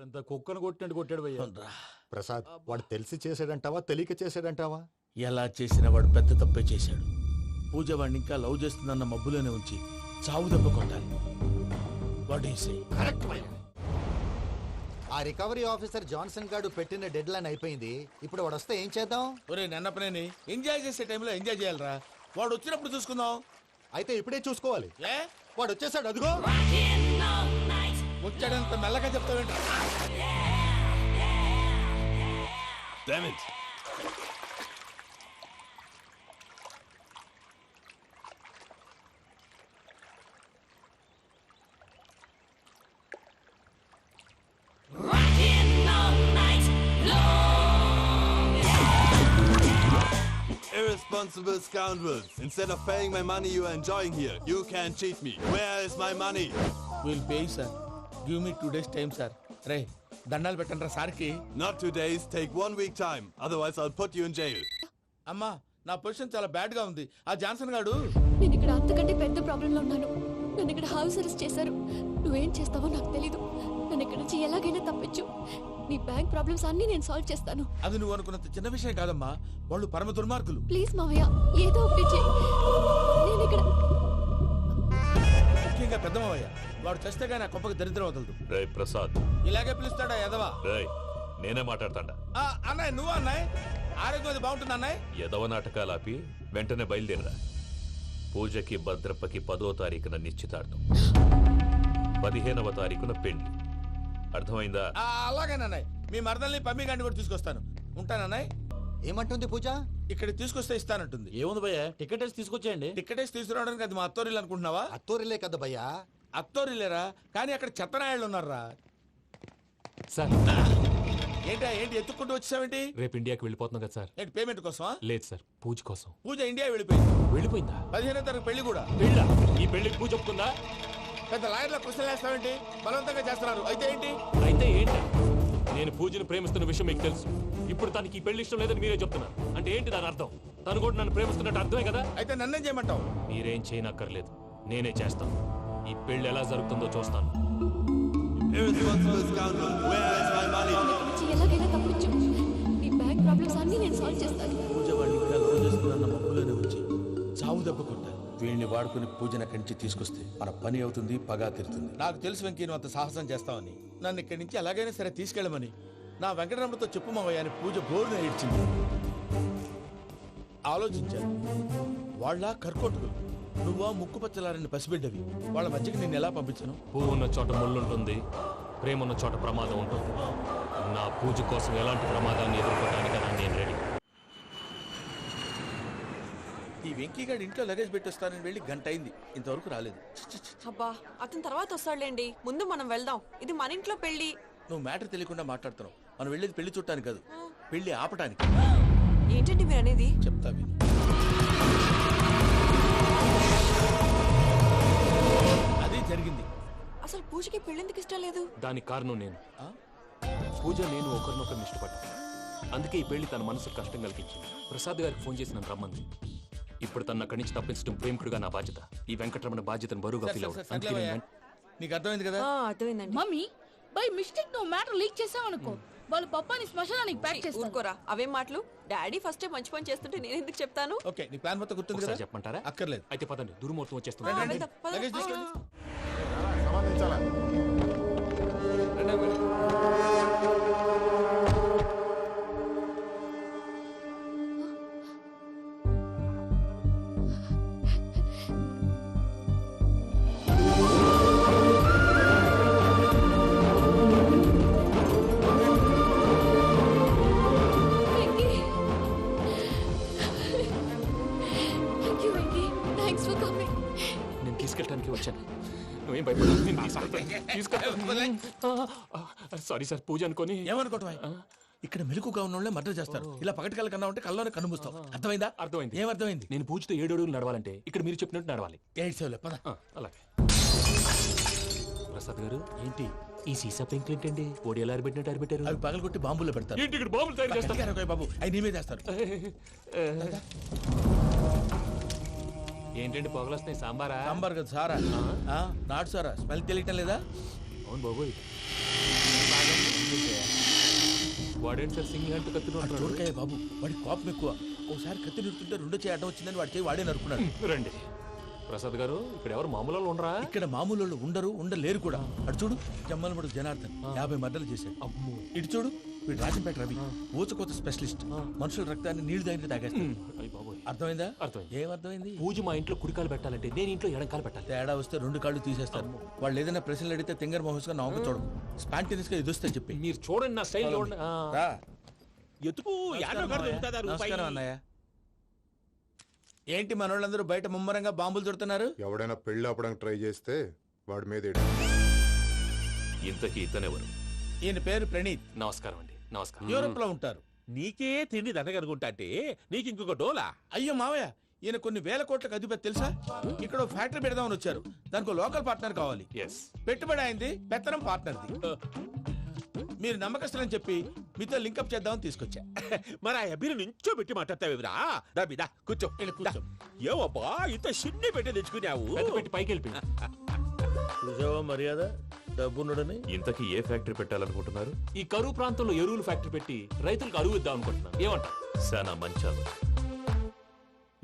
రాత్రంతా కుక్కను కొట్టినట్టు కొట్టాడు భయ్యా. ప్రసాద్ వాడు తెలిసి చేసాడంటావా తెలియక చేసాడంటావా? ఎలా చేసిన వాడు పెద్ద తప్పే చేశాడు. పూజ వాడిని ఇంకా లవ్ చేస్తుందన్న మబ్బులోనే ఉంచి చావు దెబ్బ కొట్టాలి. What you say? కరెక్ట్ భయ్యా. ఆ రికవరీ ఆఫీసర్ జాన్సన్ గారు పెట్టిన డెడ్ లైన్ అయిపోయింది. ఇప్పుడు వాడు వస్తే ఏం చేద్దాం? ఒరే నన్నపనేని ఎంజాయ్ చేసే టైంలో ఎంజాయ్ చేయాలరా. వాడు వచ్చినప్పుడు చూసుకుందాం. అయితే ఇప్పుడే చూసుకోవాలి. ఏ వాడు వచ్చేసాడు, అదిగో. వచ్చాడంత మెల్లగా చెప్తావేంటి? Damn it! Irresponsible scoundrels! Instead of paying my money you are enjoying here, you can't cheat me. Where is my money? Will pay sir. Give me 2 days time sir. రే దండాలు పెట్టండి రా సార్కి. Not 2 days, take 1 week time. Otherwise I'll put you in jail. అమ్మా నా position చాలా bad గా ఉంది. ఆ జాన్సన్ గాడు నేను ఇక్కడ అంతకంటే పెద్ద ప్రాబ్లంలో ఉన్నాను. నన్ను ఇక్కడ హౌస్ అరెస్ట్ చేశారు. నువ్వేం చేస్తావో నాకు తెలీదు. నన్ను ఇక్కడ నుంచి ఎలాగైనా తప్పించు. నీ బ్యాంక్ ప్రాబ్లమ్స్ అన్ని నేను సాల్వ్ చేస్తాను. అది నువ్వు అనుకున్నంత చిన్న విషయం కాదమ్మా. వాళ్ళు పరమ దుర్మార్గులు. ప్లీజ్ మావయ్య ఏదో ఒకటి చెయ్యి. నేను ఇక్కడ ముఖ్యంగా పెద్దమావయ్య వాడు చేస్తే గానీ ఆ కొంపకి దరిద్రం వదలదు. రేయ్ ప్రసాద్, ఇలాగే పిలుస్తాడా ఎదవా? రేయ్ నేనే మాట్లాడతాడా. అన్నయ్య నువ్వు అన్నయ్య ఆరోగ్యం అది బాగుంటుంది అన్నయ్య. ఎదవ నాటకాలు ఆపి వెంటనే బయలుదేరరా. పూజకి భద్రప్పకి 10వ తారీఖున నిశ్చితార్థం, 15వ తారీఖున పెళ్లి. అర్థమైందా? అలాగేనన్నయ్య. మీ మరదల్ని పమ్మి గండి కూడా తీసుకొస్తాను. ఉంటానన్నయ్య. ఏమంటుంది పూజ? ఇక్కడికి తీసుకొస్తే ఇస్తానంటుంది. ఏముంది భయ్యా, టికెట్ వేసి తీసుకొచ్చేయండి. టికెట్ వేసి తీసుకురావడానికి అది మా అత్తోరిల్లు అనుకుంటున్నావా? అత్తూరిలే కదా భయ్యా. అత్తోరిల్లేరా, కానీ అక్కడ చెత్తనాయాళ్ళు ఉన్నారా. సార్ ఏంటి ఎత్తుక్కుంటూ వచ్చావేంటి? రేపు ఇండియాకి వెళ్ళిపోతున్నాం కదా సార్. ఏంటి పేమెంట్ కోసమా? లేదు సార్, పూజ కోసం. పూజ ఇండియా వెళ్ళిపోయింది. వెళ్ళిపోయిందా? 15వ తారీఖు పెళ్లి కూడా. పెళ్ళా? ఈ పెళ్లికి పూజ ఒప్పుకుందా? పెద్ద లాయర్ల క్వశ్చన్ వేస్తావేంటి? బలవంతంగా చేస్తున్నారు. అయితే ఏంటి? అయితే ఏంటి? నేను పూజను ప్రేమిస్తున్న విషయం మీకు తెలుసు. ఇప్పుడు తనకి ఈ పెళ్లి ఇష్టం లేదని మీరే చెప్తున్నారు. అంటే ఏంటి దాని అర్థం? తను కూడా నన్ను ప్రేమిస్తున్నట్టు అర్థమే కదా. అయితే నన్నేం చేయమంటావు? మీరేం చేయనక్కర్లేదు, నేనే చేస్తాను. ఈ పెళ్లి ఎలా జరుగుతుందో చూస్తాను. Irresponsible scoundrel! Where is my money? ఇక్కడ నుంచి ఎలాగైనా తప్పించు. నీ బ్యాంక్ ప్రాబ్లమ్స్ అన్ని నేను సాల్వ్ చేస్తాను. పూజ వాడిని ఇంకా లవ్ చేస్తుందన్న మబ్బులోనే వచ్చి చావు దెబ్బ కొట్టాలి. వీళ్ళని వాడుకుని పూజన కంచి తీసుకొస్తే మన పని అవుతుంది, పగా తీరుతుంది. నాకు తెలుసు వెంకీ నువ్వు అంత సాహసం చేస్తావని. నన్ను ఇక్కడి నుంచి ఎలాగైనా సరే తీసుకెళ్ళమని నా వెంకటరమణతో చెప్పు మావయ్య అని పూజ బోరున ఏడ్చింది. ఆలోచించాను. వాళ్ళ కర్కోటకులు, నువ్వా ముక్కు పచ్చలారని పసిబిడ్డవి. వాళ్ళ మధ్యకి నేను ఎలా పంపించను? పువ్వు ఉన్న చోట ముళ్ళుంటుంది, ప్రేమ ఉన్న చోట ప్రమాదం ఉంటుంది. నా పూజ కోసం ఎలాంటి ప్రమాదాన్ని ఎదుర్కోవడానికైనా నేను రెడీ. ఈ వెంకీగాడి ఇంట్లో లగేజ్ పెట్టొస్తానని వెళ్ళి గంట అయింది, ఇంతవరకు రాలేదు. అబ్బా అతని తర్వాత వస్తాడులేండి, ముందు మనం వెళ్దాం. ఇది మన ఇంట్లో పెళ్లి. నువ్వు మ్యాటర్ తెలియకుండా మాట్లాడుతున్నావు. మనం వెళ్ళేది పెళ్లి చుట్టానికి కాదు, పెళ్లి ఆపటానికి. ఏంటండి మీరు అనేది? చెప్తా విను. అదే జరిగింది. అసలు పూజకి పెళ్ళెందుకు ఇష్టం లేదు? దానికి కారణం నేను. పూజ నేను ఒకరినొకరిని ఇష్టపడ్డా. అందుకే ఈ పెళ్లి తన మనసుకు కష్టం కలిగించింది. ప్రసాద్ గారికి ఫోన్ చేసి నన్ను రమ్మంది. ఇప్పుడు తన అక్కడి నుంచి తప్పించడం ప్రేమికుడుగా నా బాధ్యత. ఈ వెంకటరమణ బాధ్యతను బరువుగా ఫీల్ అవుతుంది. నీకు అర్థమైంది కదా? అర్థమైందండి. మమ్మీ బై మిస్టేక్ నువ్వు మ్యాటర్ లీక్ చేసావనుకో, వాళ్ళు పప్పాని శ్మశానానికి ప్యాక్ చేస్తారు. ఊరుకోరా, అవేం మాటలు. డాడీ ఫస్ట్ మంచి పని చేస్తుంటే నేను ఎందుకు చెప్తాను? ఓకే, నీ ప్లాన్ మొత్తం గుర్తుంది కదా? చెప్పమంటారా? అక్కర్లేదు. అయితే పదండి, దుర్ముహూర్తం వచ్చేస్తుంది. వెళ్దాం, పద. లగేజ్ తీసుకెళ్ళి. నేను తీసుకెళ్ళడానికి వచ్చాను. నువ్వేం భయపడదు. సారీ సార్, పూజ అనుకోని. ఏమనుకోవటం? ఇక్కడ మెలకుగా ఉన్న వాళ్ళే మర్డర్ చేస్తారు. ఇలా పగటి కళ్ళ కన్నా ఉంటే కళ్ళలోనే కనుమూస్తావు. అర్థమైందా? అర్థమైంది. ఏమర్థమైంది? నేను పూజతో 7 అడుగులు నడవాలంటే ఇక్కడ మీరు చెప్పినట్టు నడవాలి. 8 సేవలే పద. అలాగే. ప్రసాద్ గారు, ఏంటి ఈ సీసా పెంకులు ఏంటండి? పొడి ఎలా అరబెట్టినట్టు అరబెట్టారు? అవి పగలగొట్టి బాంబులో పెడతారు. ఏంటి ఇక్కడ బాంబులు తయారు చేస్తారు? బాబు అవి నీ మీద వేస్తారు. ఏంటండి పొగలొస్తాయి? సాంబారా? సాంబార్ కదా సారా. నాటు సారా. స్మెల్ తెలియటం లేదా? అవును బాబోయ్. వాడేంటి సార్ సింగిల్ హ్యాండ్ కత్తి వాడు చూడకాయ బాబు, వాడి కోపం ఎక్కువ. ఒకసారి కత్తి నిరుతుంటే రెండో చేయి అడ్డం వచ్చిందని వాడి చేయి వాడే నరుకున్నాడు. రండి ప్రసాద్ గారు, ఇక్కడ ఎవరు మామూలు వాళ్ళు ఉండరా? ఇక్కడ మామూలు వాళ్ళు ఉండరు, ఉండలేరు కూడా. అటు చూడు, జమ్మలమడు జనార్దన్ 50 మర్డర్లు చేశాడు. అమ్మో. ఇటు చూడు, వీడు రాజంపేట రవి ఊచకోత స్పెషలిస్ట్. మనుషుల రక్తాన్ని నీళ్లు దగ్గర తాగేస్తాడు. అయ్య బాబోయ్. అర్థమైందా? అర్థమైంది. ఏమర్థమైంది? పూజ మా ఇంట్లో కుడికాలు పెట్టాలంటే నేను ఇంట్లో ఎడంకాలు పెట్టాలి. తేడా వస్తే 2 కాళ్ళు తీసేస్తారు. వాళ్ళు ఏదైనా ప్రశ్నలు అడిగితే తింగర్ మహోస్ గా నవ్వు చూడదు. స్పాంటినియస్ గా ఎదుస్తా చెప్పి. మీరు చూడండి నా స్టైల్ చూడండి. రా. ఎత్తుకు నమస్కారం అన్నయ్య. ఏంటి మనోళ్ళందరూ బయట ముమ్మరంగా బాంబులు దొరుకుతున్నారు? ఎవడైనా పెళ్లి ఆపడానికి ట్రై చేస్తే వాడి మీద ఇంతకీ ఇతనెవరు? ఈయన పేరు ప్రణీత్. నమస్కారం అండి. నమస్కారం. యూరోప్ లో ఉంటారు. నీకే తిండి దండగనుకుంటా అంటే నీకు ఇంకొక డోలా? అయ్యో మావయ్య, ఈయన కొన్ని వేల కోట్లకు అధిపతి తెలుసా? ఇక్కడ ఓ ఫ్యాక్టరీ పెడదామని వచ్చారు. దానికి లోకల్ పార్ట్నర్ కావాలి. ఎస్. పెట్టుబడి అయింది, పెత్తనం పార్ట్నర్ది. మీరు నమ్మకస్తులని చెప్పి మీతో లింకప్ చేద్దామని తీసుకొచ్చా. మరి ఆ అబ్బిని నుంచో పెట్టి మాట్లాడతావురా? దాబిదా కూర్చో. ఇలా కూర్చో. ఏవబ్బా ఇంత సిన్ని పెట్టి తెచ్చుకున్నావు? పెద్ద పెట్టి పైకి వెళ్ళిపోయి. చూసావా మర్యాద, డబ్బున్నడని. ఇంతకీ ఏ ఫ్యాక్టరీ పెట్టాలనుకుంటున్నారు? ఈ కరువు ప్రాంతంలో ఎరువులు ఫ్యాక్టరీ పెట్టి రైతులకు అరువు ఇద్దాం అనుకుంటున్నాను. ఏమంటారు? శానా మంచాలు.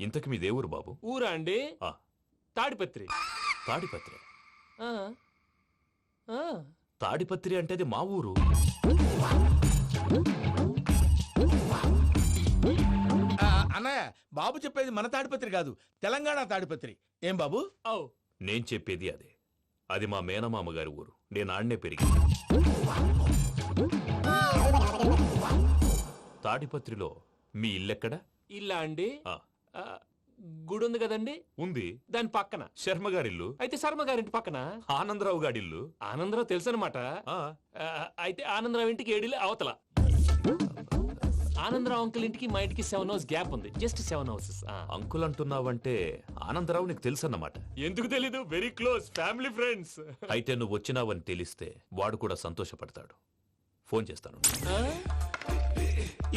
ఇంతకి మీ దేవురు బాబు? ఊరా అండి? ఆ, తాడిపత్రి. తాడిపత్రి. ఆ. ఆ. తాడిపత్రి అంటే అది మా ఊరు. అన్నయ్య, బాబు చెప్పేది మన తాడిపత్రి కాదు, తెలంగాణ తాడిపత్రి. ఏం బాబు? ఓ. నేను చెప్పేది అదే. అది మా మేనమామ గారి ఊరు. నేను ఆడనే పెరిగి. తాడిపత్రిలో మీ ఇల్లెక్కడ? ఇల్లా అండి? ఆ, ఆ, గుడి ఉంది కదండి, ఉంది. దాని పక్కన. శర్మ గారిల్లు. అయితే శర్మ గారింటి పక్కన ఆనందరావు గారిల్లు. ఆనందరావు తెలుసు అనమాట. ఆ, అయితే ఆనందరావు ఇంటికి 7 అవతల. ఆనందరావు అంకుల్ ఇంటికి మా ఇంటికి 7 hours గ్యాప్ ఉంది. Just 7 houses. అంకుల్ అంటున్నావంటే ఆనందరావు నీకు తెలుసన్నమాట. ఎందుకు తెలీదు? Very close family friends. అయితే నువ్వు వచ్చినావని తెలిస్తే వాడు కూడా సంతోషపడతాడు. ఫోన్ చేస్తాను.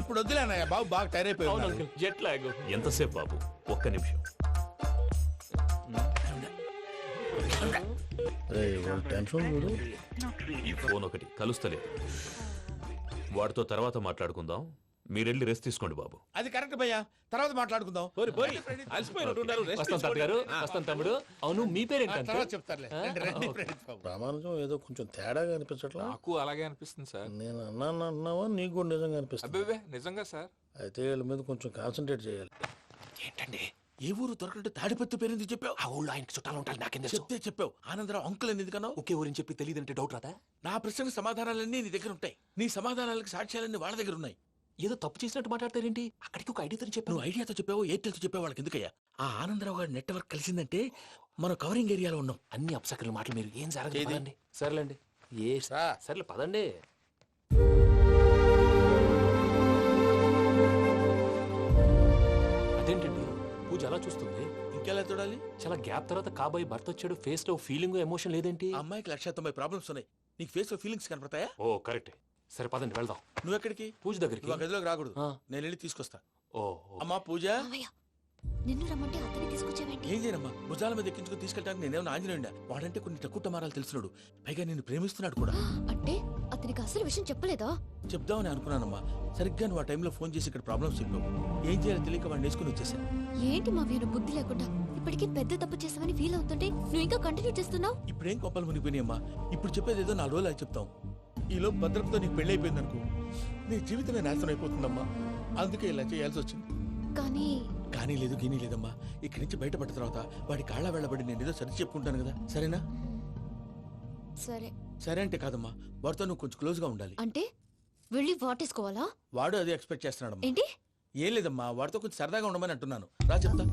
ఇప్పుడు వద్దులే అన్నయ్య, బాబు బాగా టైర్ అవును అయిపోయాడు. Uncle, jet lag. ఎంతసేపు బాబు? ఒక్క నిమిషం. ఈ ఫోన్ ఒకటి కలుస్తలేదు. వాడితో తర్వాత మాట్లాడుకుందాం. మీరెళ్ళి రెస్ట్ తీసుకోండి బాబు. అది కరెక్ట్ భయ్యా, తర్వాత మాట్లాడుకుందాం. అలసిపోయినట్టున్నారు. రెస్ట్ వస్తాం తాత గారు, వస్తాం తమ్ముడు. అవును, మీ పేరేంటి? తర్వాత చెప్తారులే. రండి, రండి, ప్రణీత్ బాబు. ప్రామాణికం ఏదో కొంచెం తేడాగా అనిపించట్లా? నాకు అలాగే అనిపిస్తుంది సార్. నేను అన్నాను అంటున్నావా, నీకు కూడా నిజంగా అనిపిస్తుంది? అబ్బే నిజంగా సార్. అయితే వీళ్ళ మీద కొంచెం కాన్సన్ట్రేట్ చేయాలి. ఏంటండి? ఏ ఊరు దొరకట్టు తాడిపత్రి పేరు ఎందుకు చెప్పావు? ఆ ఊళ్ళో ఆయనకి చుట్టాలు ఉంటారు. నాకేం తెలుసు? చెప్తే చెప్పావు. ఆనందరావు అంకుల్ అని ఎందుకన్నావు? ఒకే ఊరిని చెప్పి తెలియదంటే డౌట్ రాదా? నా ప్రశ్నకు సమాధానాలన్నీ నీ దగ్గర ఉంటాయి. నీ సమాధానాలకు సాక్ష్యాలన్నీ వాళ్ళ దగ్గర ఉన్నాయి. ఏదో తప్పు చేసినట్టు మాట్లాడతారేంటి? అక్కడికి ఒక ఐడియాతో చెప్పాను. నువ్వు ఐడియాతో చెప్పావు, ఎయిర్టెల్తో చెప్పావు, వాళ్ళకి ఎందుకయ్యా? ఆ ఆనందరావు గారి నెట్వర్క్ కలిసిందంటే మనం కవరింగ్ ఏరియాలో ఉన్నాం. అన్ని అప్సకర్ల మాటలు మీరు ఏం జరగదండి. సర్లేండి. సర్లే పదండి. అదేంటండి పూజ అలా చూస్తుంది? ఇంకెలా చూడాలి? చాలా గ్యాప్ తర్వాత కాబోయే భర్త వచ్చాడు. ఫేస్ లో ఫీలింగ్ ఎమోషన్ లేదేంటి? ఆ అమ్మాయికి 190 ప్రాబ్లమ్స్ ఉన్నాయి. నీకు ఫేస్ లో ఫీలింగ్స్ కనపడతాయా? ఓ కరెక్ట్. సరే పదండి వెళ్దాం. నువ్వు ఎక్కడికి? పూజ దగ్గరికి. నువ్వు ఆ గదిలోకి రాకూడదు. ఆ. నేను వెళ్ళి తీసుకొస్తా. ఓ అమ్మా పూజ. మావయ్య, నిన్ను రమ్మంటే అతన్ని తీసుకొచ్చావేంటి? ఏం చేయనమ్మా, భుజాల మీద ఎక్కించుకుని తీసుకెళ్ళడానికి నేనేమన్నా ఆంజనేయుడా? వాడంటే కొన్ని తక్కువ టమారాలు తెలిసినాడు, పైగా నిన్ను ప్రేమిస్తున్నాడు కూడా. అంటే అతనికి అసలు విషయం చెప్పలేదా? చెప్దామని అనుకున్నానమ్మా. సరిగ్గా నువ్వు ఆ టైంలో ఫోన్ చేసి ఇక్కడ ప్రాబ్లమ్స్ చెప్పావు. ఏం చేయాలో తెలియక వాడిని వేసుకుని వచ్చేసా. ఏంటి మావయ్య బుద్ధి లేకుండా? ఇప్పటికీ పెద్ద తప్పు చేసావని ఫీల్ అవుతుంటే నువ్వు ఇంకా కంటిన్యూ చేస్తున్నావు. ఇప్పుడేం కోపాలు మునిగిపోయినాయమ్మా. ఇప్పుడు చెప్పేది ఏదో 4 రోజులు అది చెప్తాం. ఈలోపు భద్రతతో నీకు పెళ్లి అయిపోయింది అనుకో, నీ జీవితమే నాశనం అయిపోతుందమ్మా. అందుకే ఇలా చేయాల్సి వచ్చింది. కానీ లేదు, గీనీ లేదమ్మా. ఇక్కడి నుంచి బయటపడ్డ తర్వాత వాడి కాళ్ళ వెళ్ళబడి నేను ఏదో సరి చెప్పుకుంటాను కదా, సరేనా? సరే. సరే అంటే కాదమ్మా, వాడితో నువ్వు కొంచెం క్లోజ్ గా ఉండాలి. అంటే వెళ్ళి వాటేసుకోవాలా? వాడు అది ఎక్స్పెక్ట్ చేస్తున్నాడమ్మా. ఏంటి? ఏం లేదమ్మా, వాడితో కొంచెం సరదాగా ఉండమని అంటున్నాను. రా చెప్తా.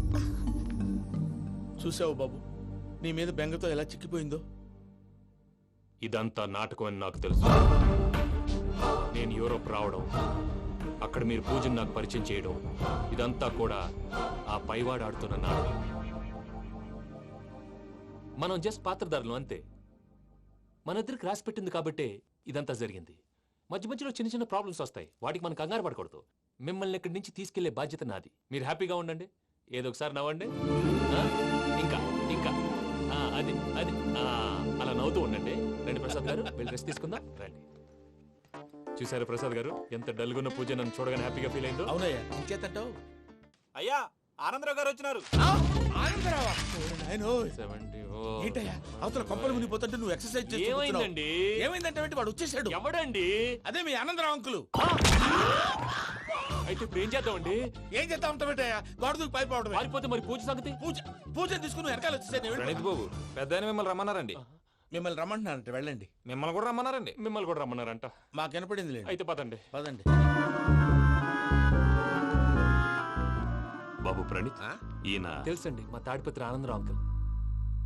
చూసావు బాబు, నీ మీద బెంగతో ఎలా చిక్కిపోయిందో. ఇదంతా నాటకం అని నాకు తెలుసు. నేను యూరోప్ రావడం, అక్కడ మీరు పూజను నాకు పరిచయం చేయడం, ఇదంతా కూడా ఆ పైవాడు ఆడుతున్న నాటకం. మనం జస్ట్ పాత్రధారులు అంతే. మన ఇద్దరికి రాసి పెట్టింది కాబట్టే ఇదంతా జరిగింది. మధ్య మధ్యలో చిన్న చిన్న ప్రాబ్లమ్స్ వస్తాయి, వాటికి మనం కంగారు పడకూడదు. మిమ్మల్ని ఇక్కడి నుంచి తీసుకెళ్లే బాధ్యత నాది. మీరు హ్యాపీగా ఉండండి, ఏదో ఒకసారి నవ్వండి. ఇంకా ఇంకా అది అది అలా నవ్వుతూ ఉండండి. రండి ప్రసాద్ గారు, వెళ్ళి రెస్ట్ తీసుకుందాం. రండి. చూసారా ప్రసాద్ గారు ఎంత డల్గున్న పూజ నన్ను చూడగానే హ్యాపీగా ఫీల్ అయిందో. అవునయ్యా ఇంకేతంటావు అయ్యా ఆనందరావు గారు వచ్చినారు. ఏంటయ్యా అవతల కొంపలు మునిగిపోతుంటే నువ్వు ఎక్సర్సైజ్ చేస్తూ ఏమైందండి? కూర్చున్నావు. ఏమైందంటే వాడు వచ్చేసాడు. ఎవడండి? అదే మీ ఆనందరావు అంకులు. అయితే ఇప్పుడు ఏం చేద్దామండి? ఏం చేస్తా ఉంటావేటయ్యా గోడ దూకి పైపోవడం. పారిపోతే మరి పూజ సంగతి? పూజ తీసుకుని నువ్వు వెనకాల వచ్చేసాడు. ప్రణీత్ బాబు పెద్ద ఆయన మిమ్మల్ని రమ్మన్నారండి. మిమ్మల్ని రమ్మంటున్నారంట వెళ్ళండి. మిమ్మల్ని కూడా రమ్మన్నారండి. మిమ్మల్ని కూడా రమ్మన్నారంట. మాకు వినపడింది లేండి. అయితే పదండి. పదండి. బాబు ప్రణీత్, ఈయన తెలుసండి మా తాడిపత్రి ఆనందరావు అంకుల్.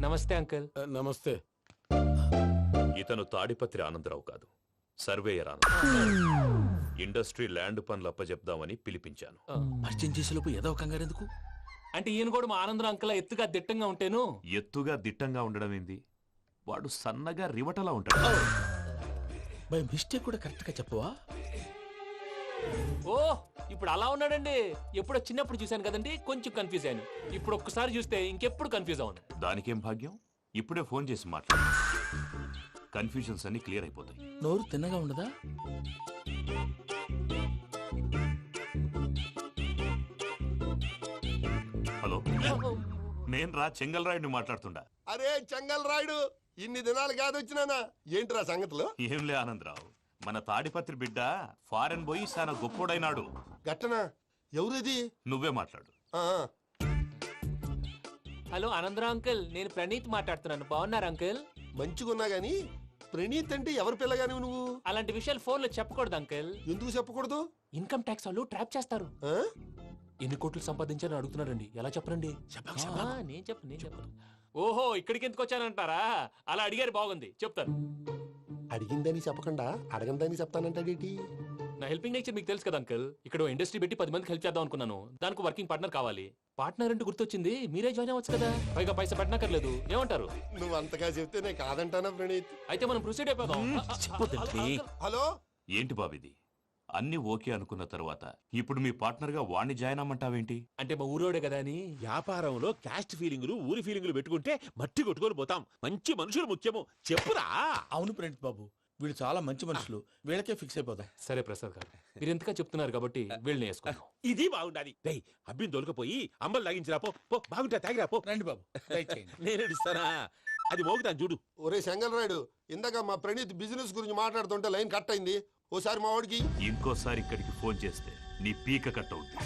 నమస్తే అంకుల్. నమస్తే. ఇతను తాడిపత్రి ఆనందరావు కాదు, సర్వేయర్ ఆనందరావు. ఇండస్ట్రీ ల్యాండ్ పనులు అప్పచెప్దామని పిలిపించాను. పరిచయం చేసేలోపు ఏదో కంగారు ఎందుకు? అంటే ఈయన కూడా మా ఆనందరావు అంకుల్ ఎత్తుగా దిట్టంగా ఉంటేను. ఎత్తుగా దిట్టంగా ఉండడం ఏంది? వాడు సన్నగా రివటలా ఉంటాడు. బై మిస్టేక్ కూడా కరెక్ట్ గా చెప్పవా? ఓ ఇప్పుడు అలా ఉన్నాడండి. ఎప్పుడో చిన్నప్పుడు చూశాను కదండి, కొంచెం కన్ఫ్యూజ్ అయ్యాను. ఇప్పుడు ఒక్కసారి చూస్తే ఇంకెప్పుడు కన్ఫ్యూజ్ అవును. దానికేం భాగ్యం, ఇప్పుడే ఫోన్ చేసి మాట్లాడు. కన్ఫ్యూజన్స్ అన్ని క్లియర్ అయిపోతాయి. నోరు తిన్నగా ఉండదా? హలో, నేను రా చెంగల్ రాయుడిని మాట్లాడుతుండా. అరే చెంగల్ రాయుడు, ఇన్ని దినాలు కాదు వచ్చినానా? ఏంట్రా సంగతులు? ఏంలే ఆనందరావు, మన తాడిపత్రి బిడ్డ ఫారెన్ పోయి చాలా గొప్పోడైనాడు. గట్టనా? ఎవరిది? నువ్వే మాట్లాడు. హలో ఆనందరావు అంకుల్, నేను ప్రణీత్ మాట్లాడుతున్నాను. బాగున్నారు అంకుల్? మంచిగున్నా గాని ప్రణీత్ అంటే ఎవరి పిల్లగాని నువ్వు? అలాంటి విషయాలు ఫోన్ లో చెప్పకూడదు అంకుల్. ఎందుకు చెప్పకూడదు? ఇన్కమ్ ట్యాక్స్ వాళ్ళు ట్రాప్ చేస్తారు. ఎన్ని కోట్లు సంపాదించాలని అడుగుతున్నారండి. ఎలా చెప్పరండి? నేను చెప్పను. ఓహో, ఇక్కడికి ఎందుకు వచ్చానంటారా? అలా అడిగారు, బాగుంది, చెప్తాను. అడిగిందని చెప్పకుండా అడగందని చెప్తానంటాడేటి? నా హెల్పింగ్ నేచర్ మీకు తెలుసు కదా అంకుల్. ఇక్కడ ఇండస్ట్రీ పెట్టి 10 మందికి హెల్ప్ చేద్దాం అనుకున్నాను. దానికి వర్కింగ్ పార్ట్నర్ కావాలి. పార్ట్నర్ అంటే గుర్తొచ్చింది, మీరే జాయిన్ అవ్వచ్చు కదా. పైగా పైసా పెట్టనక్కర్లేదు. ఏమంటారు? నువ్వు అంతగా చెప్తే నేను కాదంటానా ప్రణీత్? అయితే మనం ప్రొసీడ్ అయిపోదాం. హలో, ఏంటి బాబిది? అన్ని ఓకే అనుకున్న తర్వాత ఇప్పుడు మీ పార్ట్నర్ గా వాణ్ణి జాయిన్ అమ్మంటావేంటి? అంటే మా ఊరోడే కదా అని. వ్యాపారంలో క్యాస్ట్ ఫీలింగులు, ఊరి ఫీలింగులు పెట్టుకుంటే మట్టి కొట్టుకొని పోతాం. మంచి మనుషులు ముఖ్యము. చెప్పురా. అవును ప్రణీత్ బాబు, వీళ్ళు చాలా మంచి మనుషులు. వీళ్ళకే ఫిక్స్ అయిపోదాం. సరే ప్రసాద్ గారు, మీరు ఎంతగా చెప్తున్నారు కాబట్టి వీళ్ళని వేసుకుందాం. ఇది బాగుండాలి. డై అబ్బిని దొలకపోయి అమ్మలు లాగించిరా పో. బాగుంటా తాగిరా పో. రండి బాబు, నేను ఇస్తానా? అది మోగుతాను చూడు. ఒరే చెంగల్ రాయుడు, ఇందాక మా ప్రణీత్ బిజినెస్ గురించి మాట్లాడుతుంటే లైన్ కట్ అయింది. ఓసారి మా వాడికి ఇంకోసారి ఇక్కడికి ఫోన్ చేస్తే నీ పీక కట్ అవుతుంది.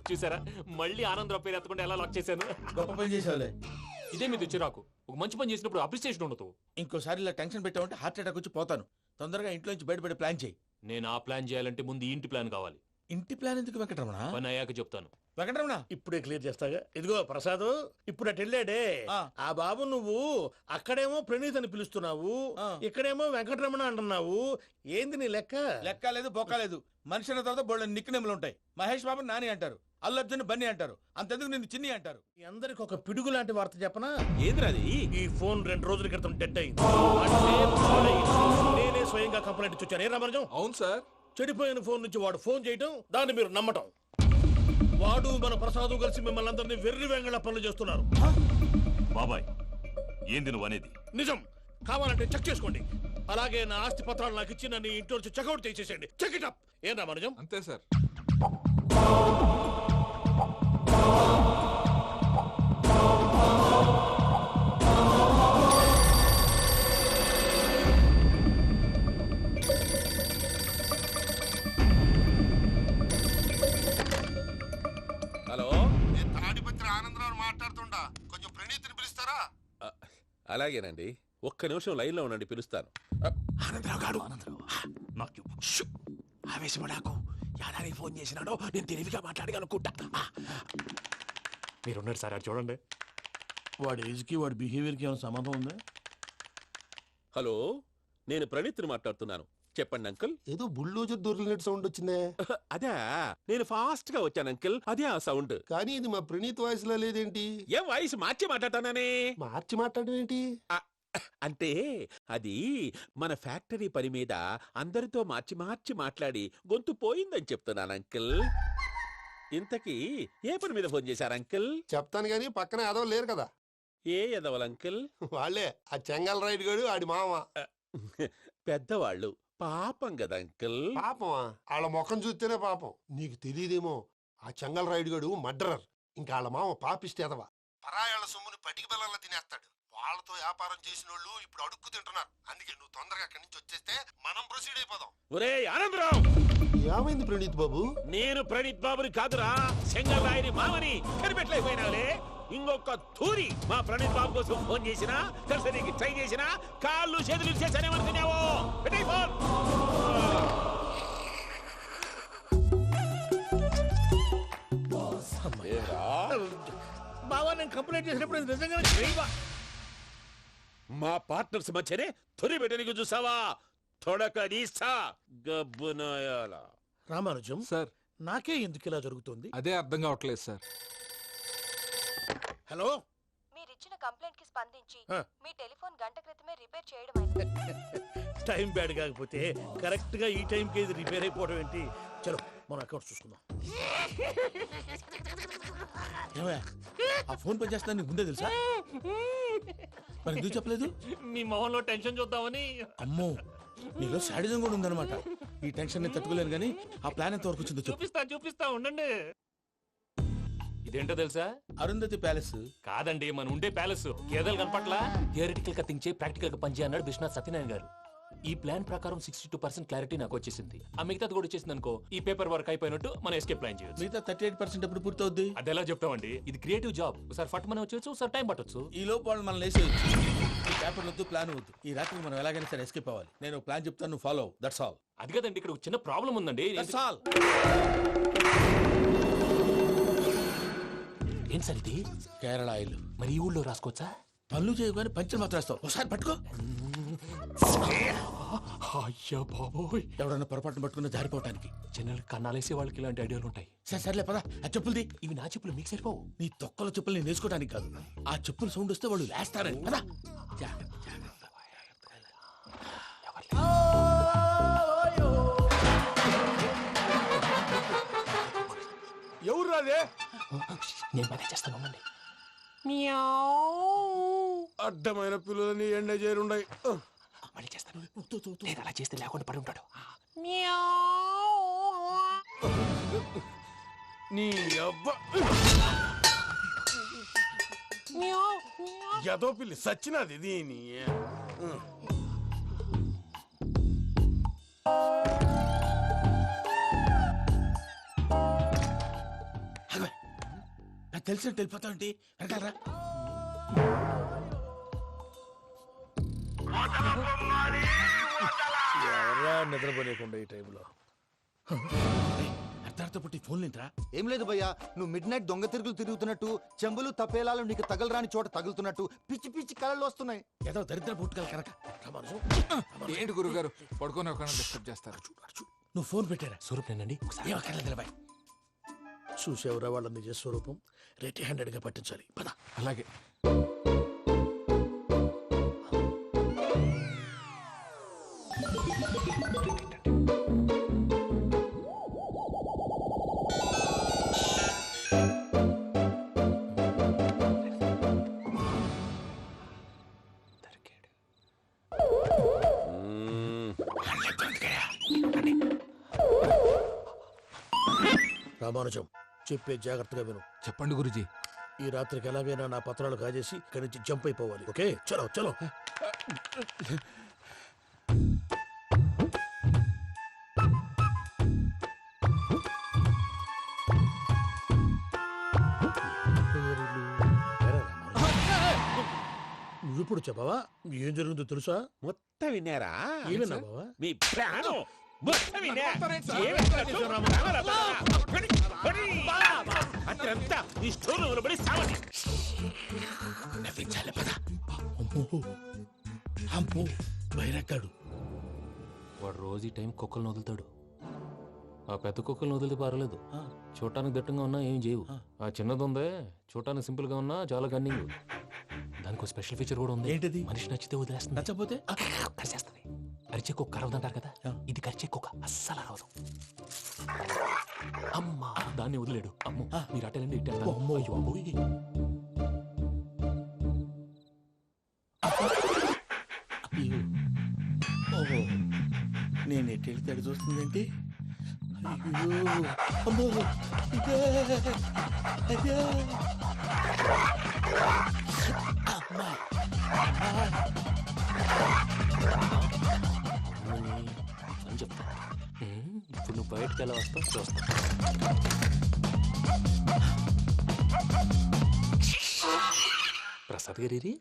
చూసారా, మళ్ళీ ఆనందరావు పేరు ఎత్తకుండా ఎలా లాక్ చేశాను. గొప్ప పని చేసేవాళ్ళే. ఇదే మీద చిరాకు. ఒక మంచి పని చేసినప్పుడు అప్రిసియేషన్ ఉండదు. ఇంకోసారి ఇలా టెన్షన్ పెట్టామంటే హార్ట్ అటాక్ వచ్చి పోతాను. తొందరగా ఇంట్లో నుంచి బయటపడే ప్లాన్ చేయి. నేను ఆ ప్లాన్ చేయాలంటే ముందు ఈ ఇంటి ప్లాన్ కావాలి. ఇంటి ప్లాన్ ఎందుకు వెంకటరమణ? పని అయ్యాక చెప్తాను. వెంకటరమణ ఇప్పుడే క్లియర్ చేస్తాగా. ఇదిగో ప్రసాద్, ఇప్పుడు అటు వెళ్ళాడే ఆ బాబు, నువ్వు అక్కడేమో ప్రణీత్ అని పిలుస్తున్నావు, ఇక్కడేమో వెంకటరమణ అంటున్నావు. ఏంది నీ లెక్క? లెక్క లేదు, బొక్క లేదు. మనిషి అన్న తర్వాత బోళ్ళ నిక్నెములు ఉంటాయి. మహేష్ బాబు నాని అంటారు, అల్లు అర్జున్ బన్నీ అంటారు, అంతెందుకు నిన్ను చిన్ని అంటారు. మీ అందరికి ఒక పిడుగు లాంటి వార్త చెప్పనా? ఏంద్రది? ఈ ఫోన్ 2 రోజుల క్రితం డెడ్ అయింది. అంటే నేనే స్వయంగా కంప్లైంట్ ఇచ్చి వచ్చాను. ఏ రామరాజం? అవును సార్. చెడిపోయిన ఫోన్ నుంచి వాడు ఫోన్ చేయటం, దాన్ని మీరు నమ్మటం. వాడు మన ప్రసాదు కలిసి మిమ్మల్ని అందరినీ వెర్రి వెంగళ పనులు చేస్తున్నారు. బాబాయ్, ఏంది నువ్వు అనేది? నిజం. కావాలంటే చెక్ చేసుకోండి. అలాగే నా ఆస్తి పత్రాలు నాకు ఇచ్చి నన్ను ఇంట్లో నుంచి చెక్అౌట్ చేసేసండి. Check it up. ఏం రామరాజం? అంతే సార్. హలో, నేను తాడిపత్రి ఆనందరావు మాట్లాడుతుండా. కొంచెం ప్రణీత్ని పిలుస్తారా? అలాగేనండి. ఒక్క నిమిషం లైన్ లో ఉండండి, పిలుస్తాను. ఆనందరావు గాడు. నాకు ఆవేశపడాకు. యాదానికి ఫోన్ చేసినాడో నేను తెలివిగా మాట్లాడగలనుకుంటా. మీరున్నారు సార్, అది చూడండి. వాడి ఏజ్కి వాడి బిహేవియర్కి ఏమైనా సంబంధం ఉందా? హలో, నేను ప్రణీత్ని మాట్లాడుతున్నాను. చెప్పండి అంకుల్. ఏదో బుల్డోజర్ దొరికినట్టు సౌండ్ వచ్చిందే. అదే, నేను ఫాస్ట్ గా వచ్చాను అంకుల్. అదే ఆ సౌండ్. కానీ ఇది మా ప్రణీత్ వాయిస్ లో లేదేంటి? ఏం వాయిస్ మార్చి మాట్లాడతానని? మార్చి మాట్లాడడం ఏంటి? అంటే అది మన ఫ్యాక్టరీ పని మీద అందరితో మార్చి మార్చి మాట్లాడి గొంతు పోయిందని చెప్తున్నాను అంకుల్. ఇంతకీ ఏ పని మీద ఫోన్ చేశారు అంకుల్? చెప్తాను గానీ పక్కన ఏదో లేరు కదా. ఏ ఎదవల్ అంకుల్? వాళ్ళే, ఆ చెంగల్ రైడ్ గాడు ఆడి మామ. పెద్దవాళ్ళు పాపం కదా అంకుల్. పాపమా? వాళ్ళ ముఖం చూస్తేనే పాపం. నీకు తెలియదేమో, ఆ చెంగల్ రైడ్ గడు మర్డరర్. ఇంకా వాళ్ళ మామ పాపిస్తేదవా, పరాయాళ్ళ సొమ్ముని పటికి బెల్లంలో తినేస్తాడు. వాళ్ళతో వ్యాపారం చేసిన వాళ్ళు ఇప్పుడు అడుక్కు తింటున్నారు. అందుకే నువ్వు తొందరగా అక్కడి నుంచి వచ్చేస్తే మనం ప్రొసీడ్ అయిపోదాం. ఒరే ఆనందరావు, ఏమైంది ప్రణీత్ బాబు? నేను ప్రణీత్ బాబుని కాదురా, చెంగల్ రాయని మామని కనిపెట్టలేకపోయినావులే. ఇంకొక తూరి మా ప్రణీత్ బాబు కోసం ఫోన్ చేసినా, కలిసి నీకు ట్రై చేసినా, కాళ్ళు చేతులు చేశానేమనుకున్నావు. పెట్టేయ్ ఫోన్. బావా, నేను కంప్లైంట్ చేసినప్పుడు ఇది నిజంగానే చేయవా? మా పార్ట్నర్స్ మధ్యనే తొలి పెట్టడానికి చూసావా? తొడక నీస్తా గబ్బునాయాల. రామానుజం సార్, నాకే ఎందుకు ఇలా జరుగుతుంది? అదే అర్థం కావట్లేదు సార్. హలో, మీరిచ్చిన కంప్లైంట్ కి స్పందించి ఆ. మీ టెలిఫోన్ గంట క్రితమే రిపేర్ చేయడం అయింది. టైం బ్యాడ్ కాకపోతే కరెక్ట్ గా ఈ టైంకి ఇది రిపేర్ అయిపోవడం ఏంటి? చలో మన అకౌంట్ చూసుకుందాం. ఏమయ్యా, ఆ ఫోన్ పనిచేస్తున్నా నీకు ముందే తెలుసా? మరి ఎందుకు చెప్పలేదు? మీ మొహంలో టెన్షన్ చూద్దామని. అమ్మో, నీలో శాడిజం కూడా ఉందన్నమాట. ఈ టెన్షన్ ని తట్టుకోలేను కానీ ఆ ప్లాన్ ఎంత వరకు వచ్చిందో చెప్పు. చూపిస్తా ఉండండి. ఇదేంటో తెలుసా? అరుంధతి ప్యాలెస్ కాదండి, మన ఉండే ప్యాలెస్. గేదెలు కనపట్లా? థియరిటికల్ గా థింక్ చేయి, ప్రాక్టికల్ గా పనిచేయ అన్నాడు విశ్వనాథ్ సత్యనారాయణ గారు. ఈ ప్లాన్ ప్రకారం 62% క్లారిటీ నాకు వచ్చేసింది. ఆ మిగతాది కూడా వచ్చేసింది అనుకో, ఈ పేపర్ వర్క్ అయిపోయినట్టు మనం ఎస్కేప్ ప్లాన్ చేయొచ్చు. మిగతా 38% ఎప్పుడు పూర్తవుద్ది? అది ఎలా చెప్తామండి? ఇది క్రియేటివ్ జాబ్. ఒకసారి ఫట్ మనం వచ్చేచ్చు, ఒకసారి టైం పట్టొచ్చు. ఈ లోపు వాళ్ళు మనం లేసేయచ్చు. ఈ పేపర్ వద్దు, ప్లాన్ వద్దు. ఈ రాత్రి మనం ఎలాగైనా సరే ఎస్కేప్ అవ్వాలి. నేను ప్లాన్ చెప్తాను, నువ్వు ఫాలో. That's all. అది కదండి, ఇక్కడ ఒక చిన్న ప్రాబ్లం ఉందండి. That's all. ఏం సార్ ఇది? కేరళ ఆయిల్. మరి ఈ ఊళ్ళో రాసుకోవచ్చా? పనులు చేయగానే పంచర్ మాత్రం వేస్తావు. ఒకసారి పట్టుకో. అయ్యా బాబోయ్, ఎవడన్నా పొరపాటును పట్టుకున్న జారిపోవటానికి. జనరల్ కన్నాలేసే వాళ్ళకి ఇలాంటి ఐడియాలు ఉంటాయి. సర్లే పదా, ఆ చెప్పులది. ఇవి నా చెప్పులు, మీకు సరిపోవు. నీ తొక్కల చెప్పులు నేను వేసుకోవడానికి కాదు, ఆ చెప్పులు సౌండ్ వస్తే వాళ్ళు లేస్తారని. పదా. ఎవరు రాదే? నేను పని చేస్తాను, ఉండండి. అడ్డమైన పిల్లలని ఎండ చేరుండయి. మళ్ళీ చేస్తాను. నేను అలా చేస్తే లేకుండా పడి ఉంటాడు. నీ అబ్బా, ఎదో పిల్లి సచ్చినది దీని. నాకు తెలిసినట్టు వెళ్ళిపోతా ఉంటే వెనకాలరా. ఎవరా నిద్రపోలేకుండా ఈ టైంలో? అర్ధార్థ పుట్టి ఫోన్ లేంట్రా. ఏం లేదు భయ్యా, నువ్వు మిడ్ నైట్ దొంగ తిరుగులు తిరుగుతున్నట్టు, చెంబులు తపేలాలు నీకు తగలరాని చోట తగులుతున్నట్టు పిచ్చి పిచ్చి కళలు వస్తున్నాయి. ఏదో దరిద్ర పుట్టుకల కనుక. ఏంటి గురుగారు పడుకొని ఒక డిస్టర్బ్ చేస్తారు? నువ్వు ఫోన్ పెట్టారా? స్వరూప్ నేనండి. ఏమక్కర్లేదు. చూసేవరా వాళ్ళ నిజ స్వరూపం? రెట్టి హ్యాండెడ్ గా పట్టించాలి. పద. అలాగే. రామానుజం, చెప్పే జాగ్రత్తగా విను. చెప్పండి గురుజీ. ఈ రాత్రికి ఎలాగైనా నా పత్రాలు కాజేసి ఇక్కడి నుంచి జంప్ అయిపోవాలి. ఓకే, చలో చలో. నువ్విప్పుడు చెప్పవా ఏం జరుగుతుందో తెలుసా? మొత్తం విన్నారా? ఏమన్నా బావా? మీ ప్రాణం మొత్తం విన్నా. అతనంతా ఈ స్టోర్ రూమ్ లో పడి సావండి. నవ్వించాలి. పద. అమ్మో అమ్మో, బైరక్కాడు. వాడు రోజు ఈ టైం కుక్కలను వదులుతాడు. ఆ పెద్ద కుక్కలను వదిలితే పర్లేదు, చూడటానికి దట్టంగా ఉన్నా ఏం చేయవు. ఆ చిన్నది ఉందే, చూడటానికి సింపుల్ గా ఉన్నా చాలా కన్నింగ్. దానికి ఒక స్పెషల్ ఫీచర్ కూడా ఉంది. ఏంటిది? మనిషి నచ్చితే వదిలేస్తుంది, నచ్చపోతే కరిచేస్తుంది. అరిచే కుక్క అరవదంటారు కదా, ఇది కరిచే కుక్క అస్సలు అరవదు. అమ్మా, దాన్ని వదిలేడు. అమ్మో, మీరు అటెండి ఇట్టే. నేను ఎటు వెళ్తే అటు చూస్తుందంటే అయ్యో అమ్మో ఇదే అయ్యో అమ్మా అని చెప్తా. ఇప్పుడు నువ్వు బయటకు ఎలా వస్తావు చూస్తా. ప్రసాద్ గారి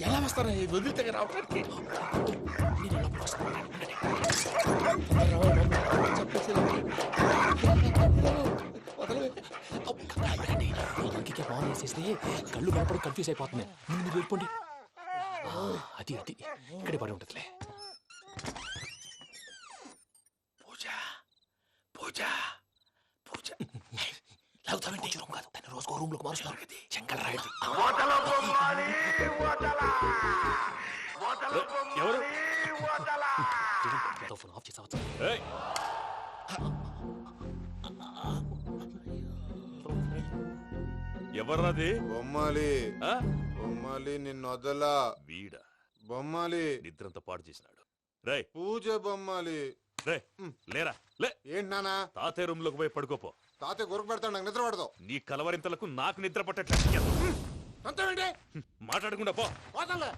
ఎలా వస్తారా వదిలితే రావడానికి ఫోన్ చేసేస్తే కళ్ళు కనపడి కన్ఫ్యూజ్ అయిపోతున్నాయి. మీరు వెళ్ళిపోండి. అది అది ఇక్కడే పడి ఉంటుందిలే. పూజ పూజ పూజ లాగుతామంటే రూమ్ కాదు, తన రోజుకో రూమ్ లోకి మారుస్తున్నారు కదా శంకర్ రాయుడు. ఎవరు ఫోన్ ఆఫ్ చేసావచ్చు. ఎవర్రాది? బొమ్మాలి బొమ్మాలి నిన్ను వదలా. వీడ బొమ్మాలి నిద్రంతా పాడు చేసినాడు. రే పూజ బొమ్మాలి. రే లేరా లే. ఏంటి నానా? తాతయ్య రూమ్ లోకి పోయి పడుకోపో. తాతయ్య గురకు పెడతాడు, నాకు నిద్ర పడతావు. నీ కలవరింతలకు నాకు నిద్ర పట్టట్లేదు. అంతేంటి మాట్లాడకుండా పో. పోతాలే.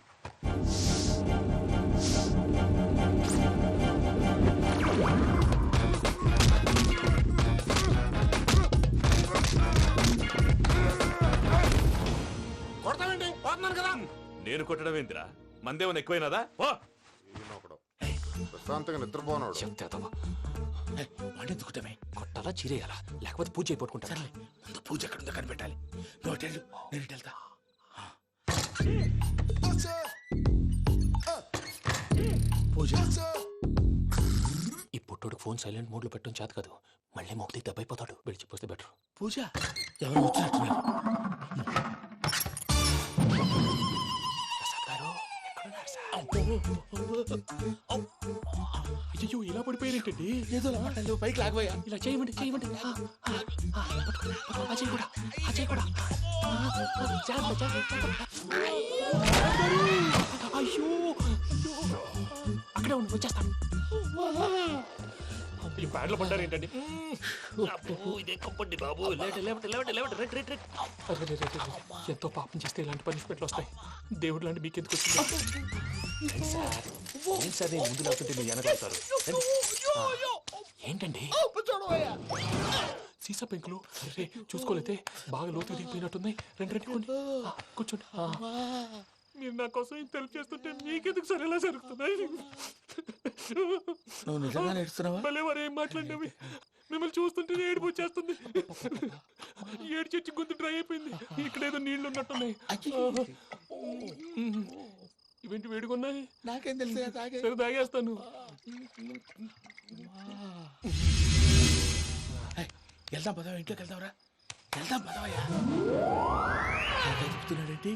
కొడతావేంటి? పోతున్నాను కదా. నేను కొట్టడం ఏంటిరా? మందేమన్నా ఎక్కువైనదా? ఓ ప్రశాంతంగా నిద్రపోనాడు. వాడెందుకుంటామే కొట్టాలా చీరేయాలా లేకపోతే పూజ అయిపోట్టుకుంటా. సర్లే ముందు పూజ ఎక్కడ ఉందో కనిపెట్టాలి. నువ్వు వెళ్ళు, నేను ఇటు వెళ్తా. పూజ ఈ పుట్టోడికి ఫోన్ సైలెంట్ మోడ్ లో పెట్టడం చేత కాదు. మళ్ళీ మొక్కి దెబ్బైపోతాడు. విడిచిపోతే బెటర్. పూజ ఎవరు వచ్చినట్టున్నారు. అయ్యో ఇలా పడిపోయారేంటండి? ఏదో మాట్లాడలేవు, పైకి లాగబోయా. ఇలా చేయమండి చేయమండి. అజయ్ కూడా అజయ్ కూడా అయ్యో అక్కడే ఉండి వచ్చేస్తాను. ఈ బ్యాడ్లో పడ్డారు ఏంటండి? ఎంతో పాపం చేస్తే ఇలాంటి పనిష్మెంట్లు వస్తాయి. దేవుడు లాంటి మీకెందుకు వచ్చింది? ఏం సార్ నేను ముందు లేకపోతే మీరు వెనకాడతారు. ఏంటండి సీసా పెంకులు చూసుకోలేతే బాగా లోతు దిగిపోయినట్టున్నాయి. రెండు కూర్చోండి. మీరు నా కోసం ఇంత హెల్ప్ చేస్తుంటే మీకెందుకు సరే ఎలా జరుగుతున్నాయి? నువ్వు నిజంగా నేర్చుతున్నావా? భలే వారు ఏం మాట్లాడినవి. మిమ్మల్ని చూస్తుంటే ఏడుపు వచ్చేస్తుంది. ఏడు చెట్టు గొంతు డ్రై అయిపోయింది. ఇక్కడ ఏదో నీళ్లు ఉన్నట్టున్నాయి. ఇవేంటి వేడుకున్నాయి? నాకేం తెలుసు, సరే తాగేస్తాను. వెళ్దాం పదవా, ఇంట్లోకి వెళ్దాంరా. వెళ్దాం పదవయ్యా. చెప్తున్నాడేంటి?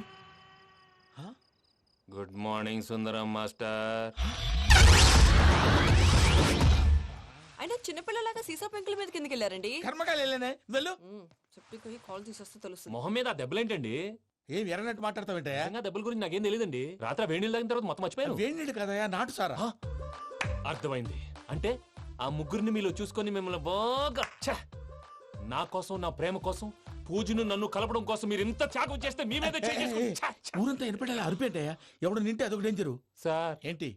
గుడ్ మార్నింగ్ సుందరం మాస్టర్. అయినా చిన్నపిల్లలాగా సీసా పెంకుల మీద కిందకి వెళ్ళారండి. కర్మకాయలు వెళ్ళానే, వెళ్ళు. చెప్పి కాల్ తీసేస్తే తెలుస్తుంది. మొహం మీద ఆ దెబ్బలేంటండి? ఏం ఎర్రనట్టు మాట్లాడతావేంటయ్యా? దెబ్బల గురించి నాకేం తెలియదండి. రాత్రి వేడి నీళ్ళు తాగిన తర్వాత మొత్తం మర్చిపోయాను. వేడి నీళ్ళు కదయా, నాటు సారా. అర్థమైంది. అంటే ఆ ముగ్గురిని మీలో చూసుకొని మిమ్మల్ని బాగా నా కోసం, నా ప్రేమ కోసం, పూజను నన్ను కలపడం కోసం మీరు ఇంత త్యాగం చేస్తే మీ మీద ఊరంతా వినపడేలా అరిపేంటయ్యా. ఎవడు నింటే అదొక డేంజరు. సార్ ఏంటి